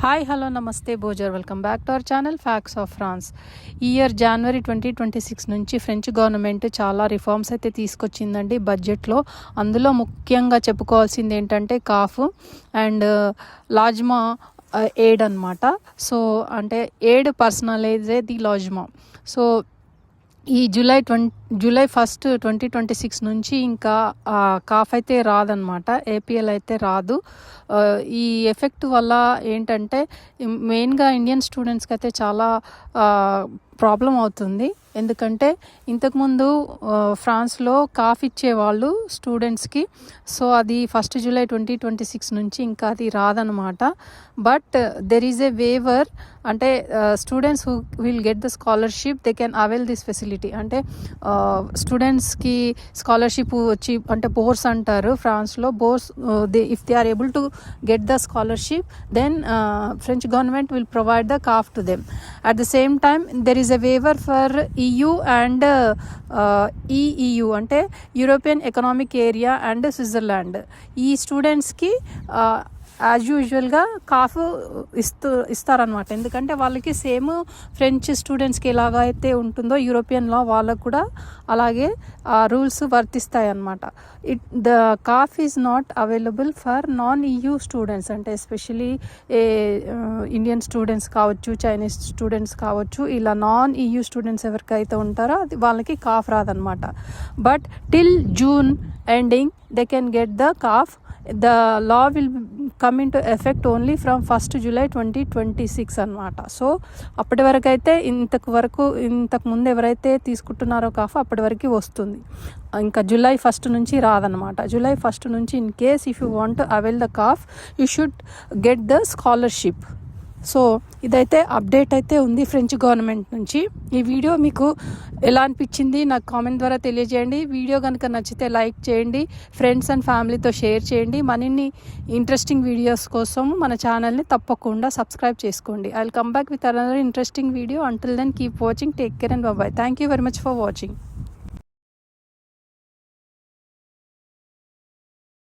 Hi hello నమస్తే బోజర్ welcome back to our channel facts of France. ఈ year జనవరి 2026 నుంచి ఫ్రెంచ్ గవర్నమెంట్ చాలా రిఫార్మ్స్ అయితే తీసుకొచ్చిందండి బడ్జెట్లో. అందులో ముఖ్యంగా చెప్పుకోవాల్సింది ఏంటంటే కాఫ్ అండ్ లాజ్మా ఎయిడ్ అనమాట. సో అంటే ఎయిడ్ పర్సనలైజే ది లాజ్మా. సో ఈ జూలై 1 2026 నుంచి ఇంకా కాఫ్ అయితే రాదనమాట, ఏపీఎల్ అయితే రాదు. ఈ ఎఫెక్ట్ వల్ల ఏంటంటే మెయిన్గా ఇండియన్ స్టూడెంట్స్కి అయితే చాలా ప్రాబ్లం అవుతుంది. ఎందుకంటే ఇంతకుముందు ఫ్రాన్స్లో కాఫ్ ఇచ్చేవాళ్ళు స్టూడెంట్స్కి. సో అది 1 జూలై 2026 నుంచి ఇంకా అది రాదనమాట. But there is a waiver, అంటే students who will get the scholarship they can avail this facility. అంటే స్టూడెంట్స్కి స్కాలర్షిప్ వచ్చి అంటే బోర్స్ అంటారు ఫ్రాన్స్లో. బోర్స్ if they are able to get the scholarship, then French government will provide the CAF to them. At the same time, there is a waiver for EU and EU అంటే European economic area and Switzerland. ఈ స్టూడెంట్స్కి as యూజువల్గా cough ఇస్తారనమాట. ఎందుకంటే వాళ్ళకి same French స్టూడెంట్స్కి ఎలాగైతే ఉంటుందో యూరోపియన్ లా వాళ్ళకు కూడా అలాగే రూల్స్ వర్తిస్తాయి అన్నమాట. The CAF is not available for non EU students, అంటే ఎస్పెషలీ ఇండియన్ స్టూడెంట్స్ కావచ్చు, చైనీస్ స్టూడెంట్స్ కావచ్చు. ఇలా నాన్ EU స్టూడెంట్స్ ఎవరికైతే ఉంటారో అది వాళ్ళకి కాఫ్ రాదనమాట. But till June ending they can get the CAF. The law will come into effect only from 1 July 2026 అనమాట. సో అప్పటి వరకు అయితే ఇంతకు ముందు ఎవరైతే తీసుకుంటున్నారో కాఫ్ అప్పటి వరకు వస్తుంది. ఇంకా జూలై 1 నుంచి రాదనమాట. జూలై 1 నుంచి in case if you want to avail the CAF you should get the scholarship. So ఇదైతే అప్డేట్ అయితే ఉంది ఫ్రెంచ్ గవర్నమెంట్ నుంచి. ఈ వీడియో మీకు ఎలా అనిపించింది నాకు కామెంట్ ద్వారా తెలియజేయండి. వీడియో కనుక నచ్చితే లైక్ చేయండి, ఫ్రెండ్స్ అండ్ ఫ్యామిలీతో షేర్ చేయండి. మరిన్ని ఇంట్రెస్టింగ్ వీడియోస్ కోసం మన ఛానల్ని తప్పకుండా సబ్స్క్రైబ్ చేసుకోండి. I will come back with another interesting video. Until then keep watching, take care and bye. Thank you very much for watching.